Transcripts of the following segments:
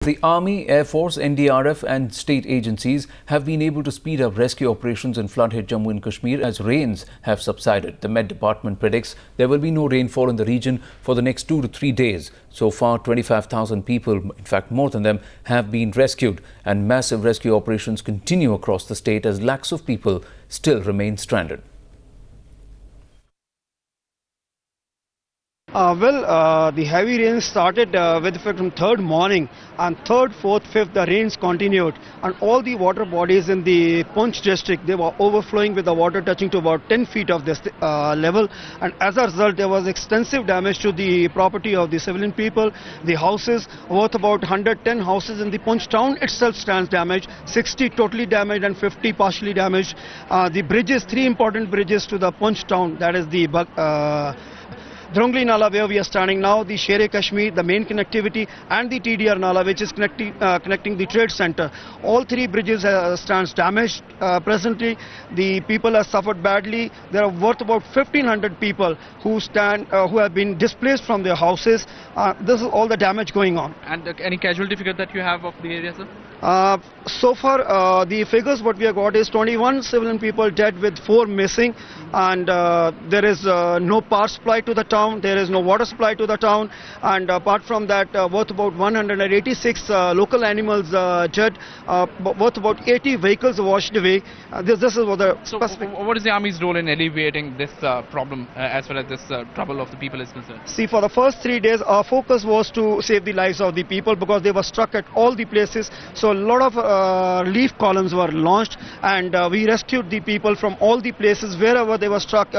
The Army, Air Force, NDRF and state agencies have been able to speed up rescue operations in flood-hit Jammu and Kashmir as rains have subsided. The Met Department predicts there will be no rainfall in the region for the next 2 to 3 days. So far, 25,000 people, in fact more than them, have been rescued, and massive rescue operations continue across the state as lakhs of people still remain stranded. The heavy rain started with effect from 3rd morning, and 3rd, 4th, 5th the rains continued, and all the water bodies in the Poonch district, they were overflowing with the water touching to about 10 feet of this level, and as a result there was extensive damage to the property of the civilian people. The houses worth about 110 houses in the Poonch town itself stands damaged, 60 totally damaged and 50 partially damaged. The bridges, 3 important bridges to the Poonch town, that is the Drongli Nala where we are standing now, the Sher-e-Kashmir, the main connectivity, and the TDR Nala which is connecting the trade center. All 3 bridges stands damaged presently. The people have suffered badly. There are worth about 1,500 people who have been displaced from their houses. This is all the damage going on. And any casualty figure that you have of the area, sir? So far, the figures what we have got is 21 civilian people dead with 4 missing, and there is no power supply to the town, there is no water supply to the town, and apart from that, worth about 186 local animals dead, worth about 80 vehicles washed away. This is what the specific. What is the Army's role in alleviating this problem as far as this trouble of the people is concerned? See, for the first 3 days, our focus was to save the lives of the people because they were struck at all the places. So a lot of relief columns were launched, and we rescued the people from all the places wherever they were struck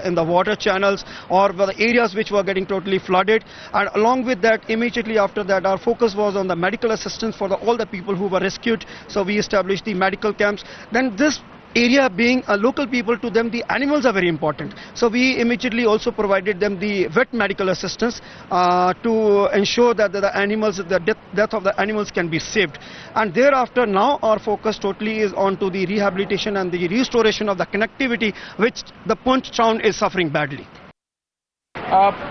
in the water channels or the areas which were getting totally flooded. And along with that, immediately after that, our focus was on the medical assistance for all the people who were rescued. So we established the medical camps. Then this area being local people, to them the animals are very important, so we immediately also provided them the vet medical assistance to ensure that the animals, the death of the animals can be saved. And thereafter, now our focus totally is on to the rehabilitation and the restoration of the connectivity which the Poonch town is suffering badly.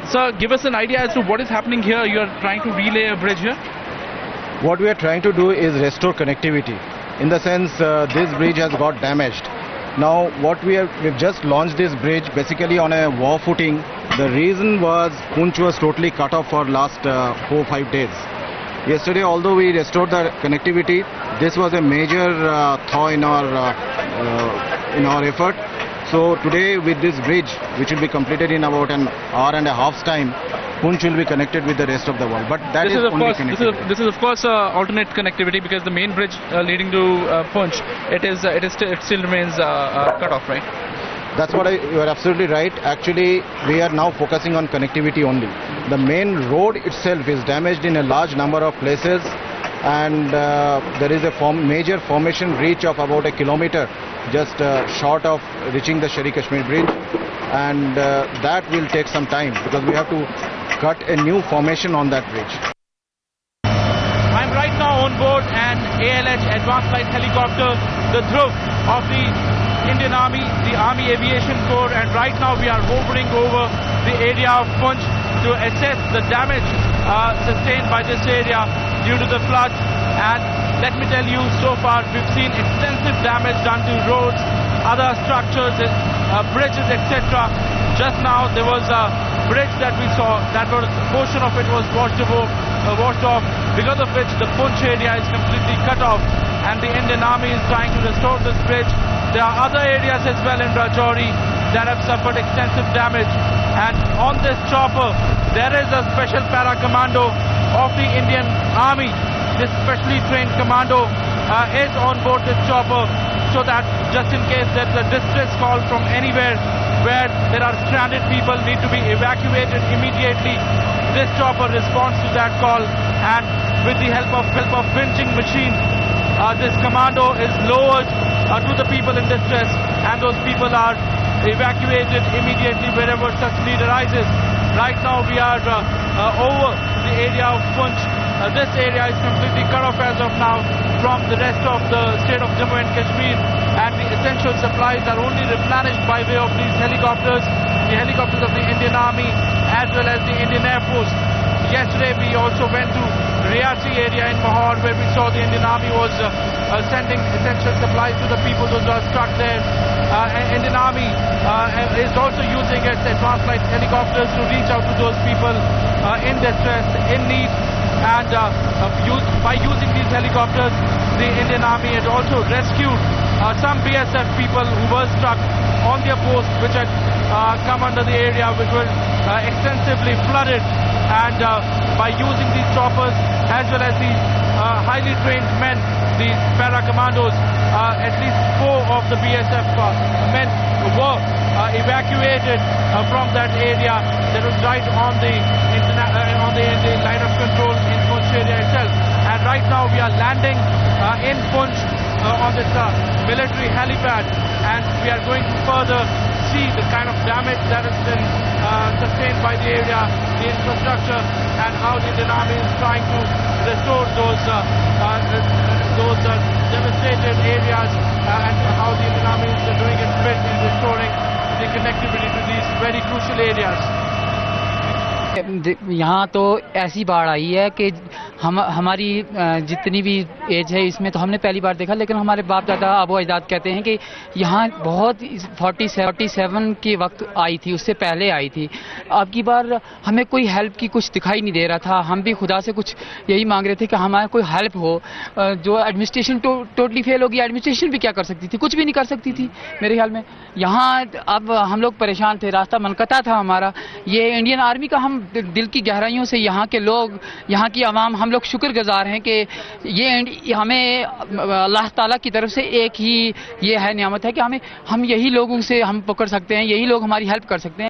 Sir, give us an idea as to what is happening here. You are trying to relay a bridge here? What we are trying to do is restore connectivity. In the sense, this bridge has got damaged. Now, we've just launched this bridge basically on a war footing. The reason was Poonch was totally cut off for last 4-5 days. Yesterday, although we restored the connectivity, this was a major thaw in our effort. So today, with this bridge, which will be completed in about an hour and a half's time, Poonch will be connected with the rest of the world. But that is only connectivity. This is of course alternate connectivity, because the main bridge leading to Poonch, it still remains cut off, right? That's what you are absolutely right. Actually, we are now focusing on connectivity only. The main road itself is damaged in a large number of places, and there is a major formation reach of about 1 kilometer just short of reaching the Sher-e-Kashmir bridge, and that will take some time because we have to cut a new formation on that bridge. I'm right now on board an ALH Advanced Light Helicopter, the Dhruv of the Indian Army, the Army Aviation Corps, and right now we are hovering over the area of Poonch to assess the damage sustained by this area due to the floods. And let me tell you, so far we've seen extensive damage done to roads, other structures, bridges, etc. Just now there was a bridge that we saw, that was a portion of it was washed off, because of which the Poonch area is completely cut off, and the Indian Army is trying to restore this bridge. There are other areas as well in Rajouri that have suffered extensive damage, and on this chopper there is a special para commando of the Indian Army. This specially trained commando is on board this chopper, so that just in case there's a distress call from anywhere where there are stranded people need to be evacuated immediately, this chopper responds to that call, and with the help of winching machine, this commando is lowered to the people in distress, and those people are evacuated immediately wherever such need arises. Right now we are over the area of Poonch. This area is completely cut off as of now from the rest of the state of Jammu and Kashmir, and the essential supplies are only replenished by way of these helicopters, the helicopters of the Indian Army as well as the Indian Air Force. Yesterday we also went to Riyasi area in Mahor, where we saw the Indian Army was sending essential supplies to the people those who are stuck there. Indian Army is also using its advanced light helicopters to reach out to those people in distress, in need. And by using these helicopters, the Indian Army had also rescued some BSF people who were stuck on their posts, which had come under the area, which were extensively flooded. And by using these choppers as well as these highly trained men, these para commandos, at least 4 of the BSF men were evacuated from that area that was right on the line of control in Poonch area itself. And right now we are landing in Poonch on this military helipad, and we are going to further see the kind of damage that has been sustained by the area, the infrastructure, and how the Indian Army is trying to restore those devastated areas, and how the Indian Army is doing its bit in restoring the connectivity to these very crucial areas. यहाँ तो ऐसी बाढ़ आई है कि हमारी जितनी भी as है इसमें तो हमने पहली बार देखा, लेकिन हमारे बाप दादा अबू अजदाद कहते हैं कि यहाँ बहुत 47 के वक्त आई थी, उससे पहले आई थी। अब की बार हमें कोई हेल्प की कुछ दिखाई नहीं दे रहा था। हम भी खुदा से कुछ यही मांग रहे थे कि हमारा कोई हेल्प हो। जो एडमिनिस्ट्रेशन टोटली फेल होगी, एडमिनिस्ट्रेशन भी क्या कर सकती थी, कुछ भी नहीं कर सकती थी मेरे ख्याल में। यहाँ अब हम लोग परेशान थे, रास्ता मनकता था हमारा। ये इंडियन आर्मी का हम दिल की गहराइयों से यहाँ के लोग, यहाँ की आवाम, हम लोग शुक्रगुजार हैं कि ये हमें अल्लाह ताला की तरफ से एक ही ये है नियामत है कि हम यही लोगों से हम पकड़ सकते हैं, यही लोग हमारी हेल्प कर सकते हैं।